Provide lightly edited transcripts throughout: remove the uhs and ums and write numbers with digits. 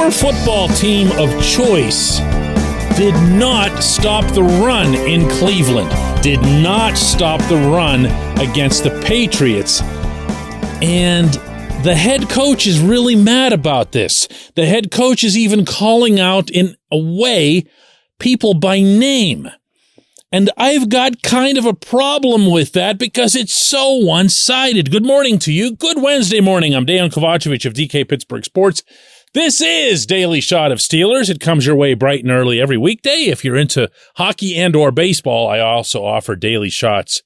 your football team of choice did not stop the run in Cleveland, did not stop the run against the Patriots. And the head coach is really mad about this. The head coach is even calling out, in a way, people by name. And I've got kind of a problem with that because it's so one-sided. Good morning to you. Good Wednesday morning. I'm Dejan Kovacevic of DK Pittsburgh Sports. This is Daily Shot of Steelers. It comes your way bright and early every weekday. If you're into hockey and or baseball, I also offer daily shots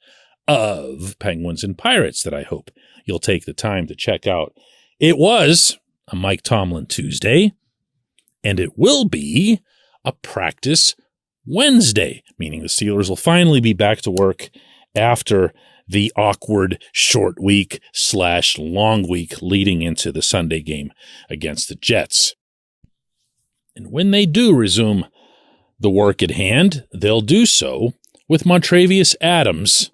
of Penguins and Pirates that I hope you'll take the time to check out. It was a Mike Tomlin Tuesday, and it will be a practice Wednesday, meaning the Steelers will finally be back to work after the awkward short week / long week leading into the Sunday game against the Jets. And when they do resume the work at hand, they'll do so with Montravius Adams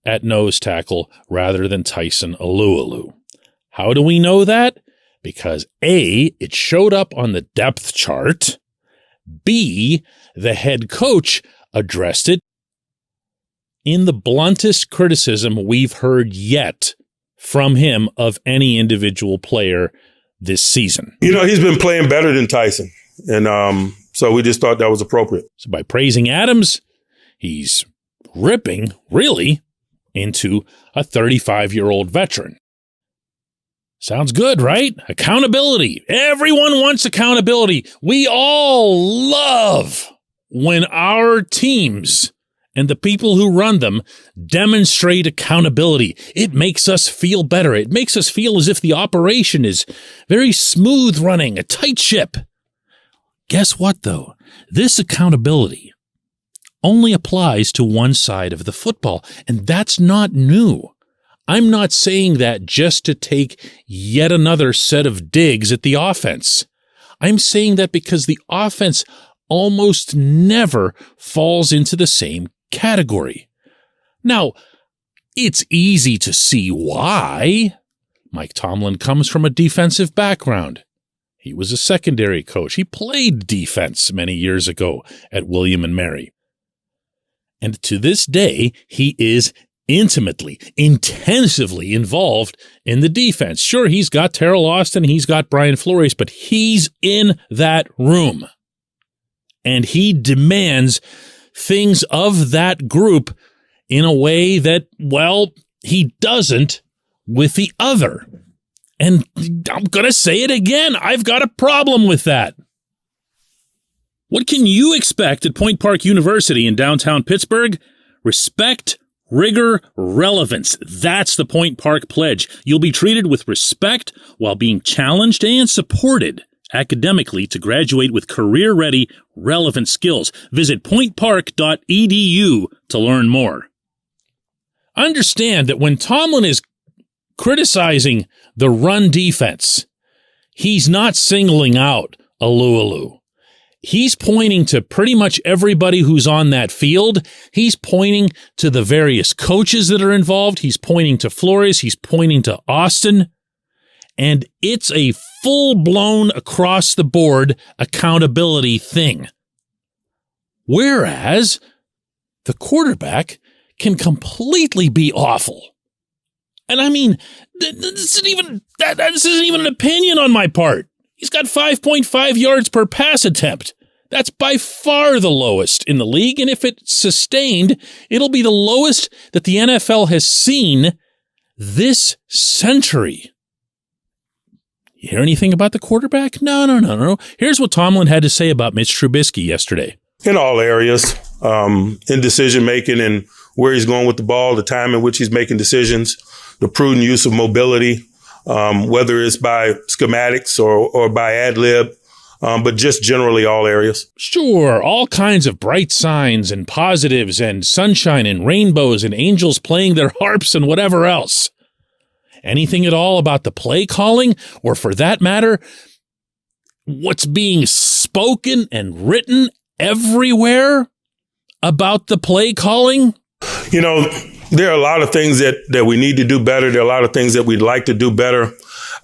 at nose tackle rather than Tyson Alualu. How do we know that? Because A, it showed up on the depth chart. B, the head coach addressed it in the bluntest criticism we've heard yet from him of any individual player this season. You know, he's been playing better than Tyson, and so we just thought that was appropriate. So by praising Adams, he's ripping, really, into a 35-year-old veteran. Sounds good, right? Accountability. Everyone wants accountability. We all love when our teams and the people who run them demonstrate accountability. It makes us feel better. It makes us feel as if the operation is very smooth running, a tight ship. Guess what, though? This accountability only applies to one side of the football, and that's not new. I'm not saying that just to take yet another set of digs at the offense. I'm saying that because the offense almost never falls into the same category. Now, it's easy to see why. Mike Tomlin comes from a defensive background. He was a secondary coach. He played defense many years ago at William and Mary. And to this day, he is intimately, intensively involved in the defense. Sure, he's got Terrell Austin, he's got Brian Flores, but he's in that room. And he demands things of that group in a way that, well, he doesn't with the other. And I'm going to say it again. I've got a problem with that. What can you expect at Point Park University in downtown Pittsburgh? Respect, rigor, relevance. That's the Point Park Pledge. You'll be treated with respect while being challenged and supported academically to graduate with career-ready, relevant skills. Visit pointpark.edu to learn more. Understand that when Tomlin is criticizing the run defense, he's not singling out Alualu. He's pointing to pretty much everybody who's on that field. He's pointing to the various coaches that are involved. He's pointing to Flores. He's pointing to Austin. And it's a full-blown, across-the-board accountability thing. Whereas the quarterback can completely be awful. And I mean, this isn't even an opinion on my part. He's got 5.5 yards per pass attempt. That's by far the lowest in the league, and if it's sustained, it'll be the lowest that the NFL has seen this century. You hear anything about the quarterback? No. Here's what Tomlin had to say about Mitch Trubisky yesterday. In all areas, in decision-making and where he's going with the ball, the time in which he's making decisions, the prudent use of mobility, whether it's by schematics or by ad lib, but just generally all areas. Sure, all kinds of bright signs and positives and sunshine and rainbows and angels playing their harps and whatever else. Anything at all about the play calling, or for that matter, what's being spoken and written everywhere about the play calling? You know, there are a lot of things that we need to do better. There are a lot of things that we'd like to do better.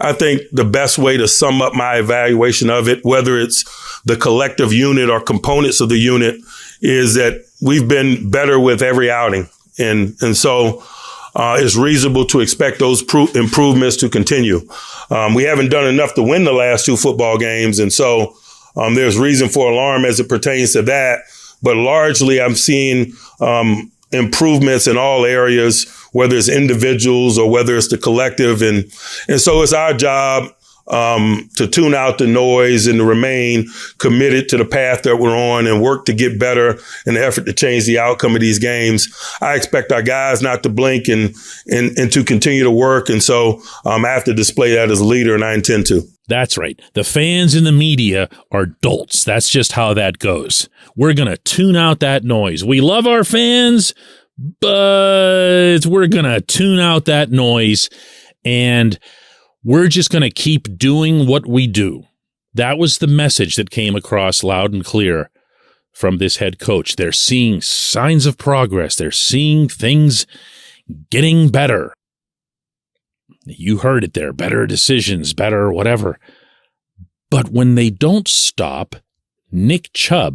I think the best way to sum up my evaluation of it, whether it's the collective unit or components of the unit, is that we've been better with every outing. And so it's reasonable to expect those improvements to continue. We haven't done enough to win the last 2 football games. And so there's reason for alarm as it pertains to that. But largely, I'm seeing improvements in all areas, whether it's individuals or whether it's the collective. And so it's our job to tune out the noise and to remain committed to the path that we're on and work to get better in the effort to change the outcome of these games. I expect our guys not to blink and to continue to work. And so I have to display that as a leader, and I intend to. That's right. The fans and the media are dolts. That's just how that goes. We're going to tune out that noise. We love our fans, but we're going to tune out that noise, and we're just going to keep doing what we do. That was the message that came across loud and clear from this head coach. They're seeing signs of progress. They're seeing things getting better. You heard it there. Better decisions, better whatever. But when they don't stop, Nick Chubb,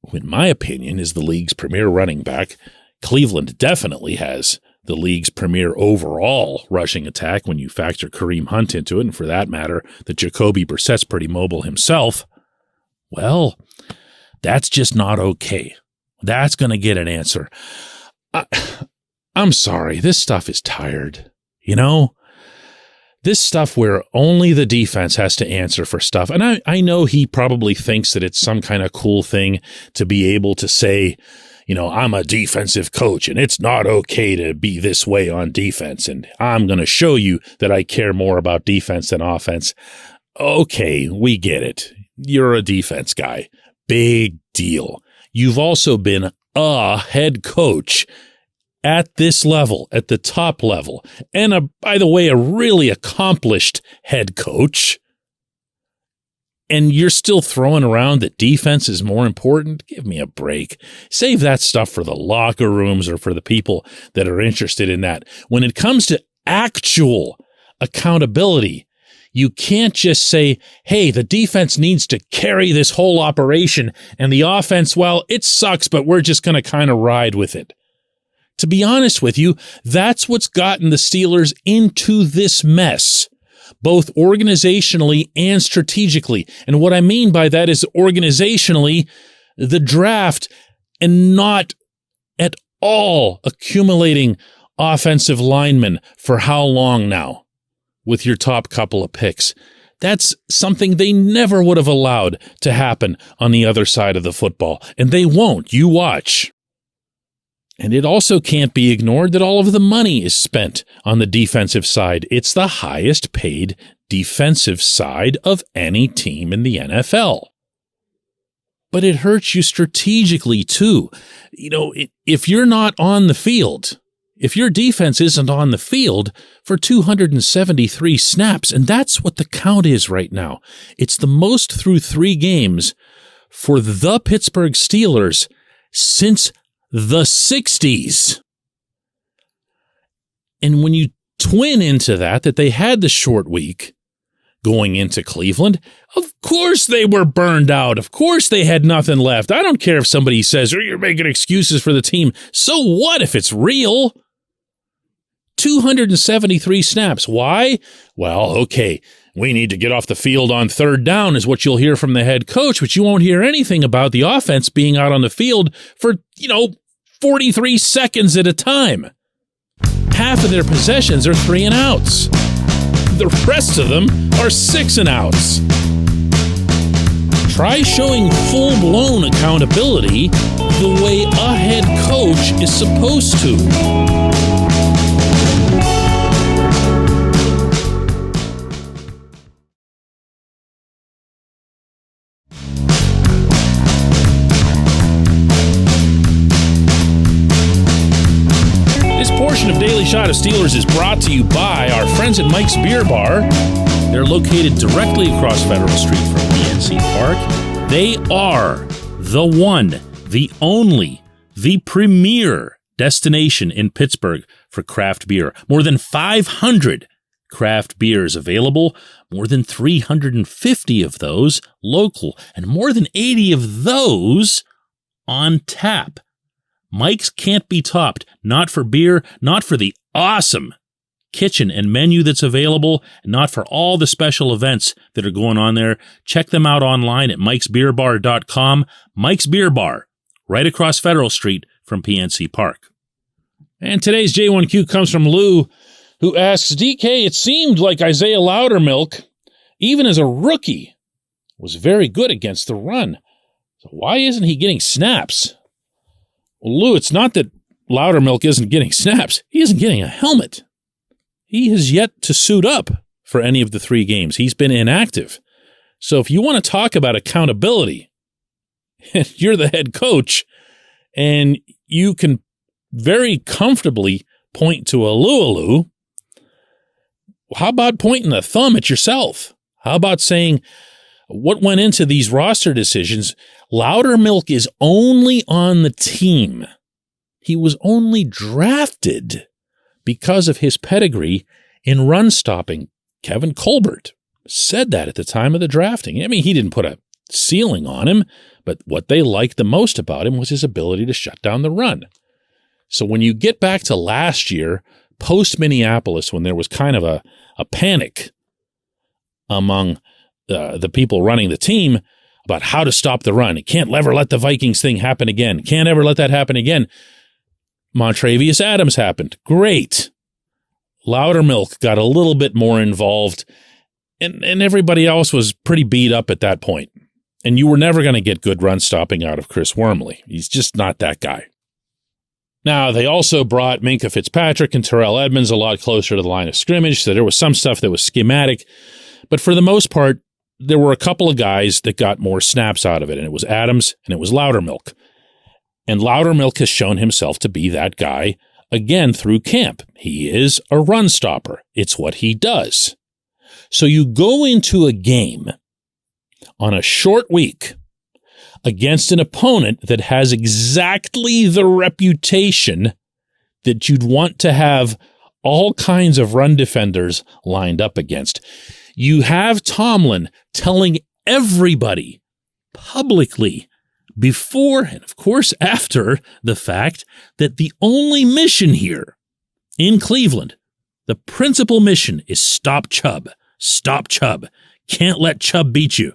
who in my opinion is the league's premier running back, Cleveland definitely has the league's premier overall rushing attack when you factor Kareem Hunt into it, and for that matter, that Jacoby Brissett's pretty mobile himself. Well, that's just not okay. That's going to get an answer. I'm sorry. This stuff is tired. You know, this stuff where only the defense has to answer for stuff. And I know he probably thinks that it's some kind of cool thing to be able to say, you know, I'm a defensive coach and it's not okay to be this way on defense. And I'm going to show you that I care more about defense than offense. Okay, we get it. You're a defense guy. Big deal. You've also been a head coach at this level, at the top level, and by the way, a really accomplished head coach, and you're still throwing around that defense is more important? Give me a break. Save that stuff for the locker rooms or for the people that are interested in that. When it comes to actual accountability, you can't just say, hey, the defense needs to carry this whole operation, and the offense, well, it sucks, but we're just going to kind of ride with it. To be honest with you, that's what's gotten the Steelers into this mess, both organizationally and strategically. And what I mean by that is organizationally, the draft, and not at all accumulating offensive linemen for how long now with your top couple of picks. That's something they never would have allowed to happen on the other side of the football. And they won't. You watch. And it also can't be ignored that all of the money is spent on the defensive side. It's the highest paid defensive side of any team in the NFL. But it hurts you strategically too. You know, if you're not on the field, if your defense isn't on the field for 273 snaps, and that's what the count is right now. It's the most through 3 games for the Pittsburgh Steelers since the 60s. And when you twin into that they had the short week going into Cleveland, of course they were burned out. Of course they had nothing left. I don't care if somebody says, oh, you're making excuses for the team. So what if it's real? 273 snaps. Why? Well, okay, we need to get off the field on 3rd down is what you'll hear from the head coach, but you won't hear anything about the offense being out on the field for, 43 seconds at a time. Half of their possessions are 3 and outs. The rest of them are 6 and outs. Try showing full-blown accountability the way a head coach is supposed to. Of Daily Shot of Steelers is brought to you by our friends at Mike's Beer Bar. They're located directly across Federal Street from PNC Park. They are the one, the only, the premier destination in Pittsburgh for craft beer. More than 500 craft beers available, more than 350 of those local, and more than 80 of those on tap. Mike's can't be topped, not for beer, not for the awesome kitchen and menu that's available, and not for all the special events that are going on there. Check them out online at mikesbeerbar.com. Mike's Beer Bar, right across Federal Street from PNC Park. And today's J1Q comes from Lou, who asks, DK, it seemed like Isaiah Loudermilk, even as a rookie, was very good against the run. So why isn't he getting snaps? Well, Lou, it's not that Loudermilk isn't getting snaps. He isn't getting a helmet. He has yet to suit up for any of the 3 games. He's been inactive. So if you want to talk about accountability, and you're the head coach, and you can very comfortably point to a Lou, how about pointing the thumb at yourself? How about saying what went into these roster decisions? Loudermilk is only on the team. He was only drafted because of his pedigree in run stopping. Kevin Colbert said that at the time of the drafting. I mean, he didn't put a ceiling on him, but what they liked the most about him was his ability to shut down the run. So when you get back to last year, post-Minneapolis, when there was kind of a panic among the people running the team about how to stop the run. It can't ever let the Vikings thing happen again. Can't ever let that happen again. Montravius Adams happened. Great. Loudermilk got a little bit more involved, and everybody else was pretty beat up at that point. And you were never going to get good run stopping out of Chris Wormley. He's just not that guy. Now, they also brought Minkah Fitzpatrick and Terrell Edmonds a lot closer to the line of scrimmage, so there was some stuff that was schematic. But for the most part, there were a couple of guys that got more snaps out of it, and it was Adams and it was Loudermilk. And Loudermilk has shown himself to be that guy again through camp. He is a run stopper. It's what he does. So you go into a game on a short week against an opponent that has exactly the reputation that you'd want to have all kinds of run defenders lined up against. You have Tomlin telling everybody publicly, before and, of course, after the fact, that the only mission here in Cleveland, the principal mission, is stop Chubb. Stop Chubb. Can't let Chubb beat you.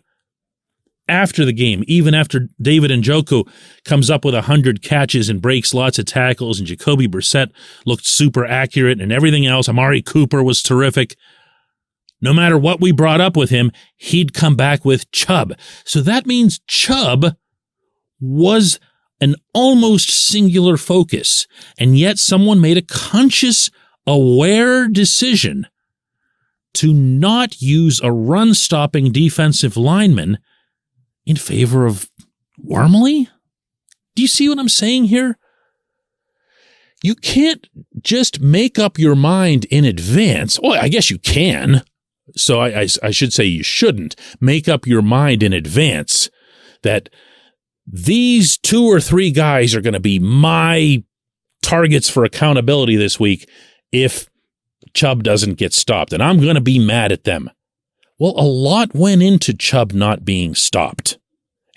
After the game, even after David Njoku comes up with 100 catches and breaks lots of tackles, and Jacoby Brissett looked super accurate and everything else, Amari Cooper was terrific. No matter what we brought up with him, he'd come back with Chubb. So that means Chubb was an almost singular focus, and yet someone made a conscious, aware decision to not use a run-stopping defensive lineman in favor of Wormley? Do you see what I'm saying here? You can't just make up your mind in advance. Well, I guess you can. So I should say you shouldn't make up your mind in advance that these 2 or 3 guys are going to be my targets for accountability this week if Chubb doesn't get stopped, and I'm going to be mad at them. Well, a lot went into Chubb not being stopped,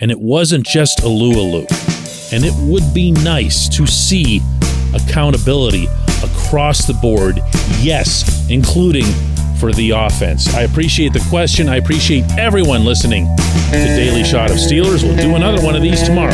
and it wasn't just a Lou. And it would be nice to see accountability across the board, yes, including for the offense. I appreciate the question. I appreciate everyone listening to Daily Shot of Steelers. We'll do another one of these tomorrow.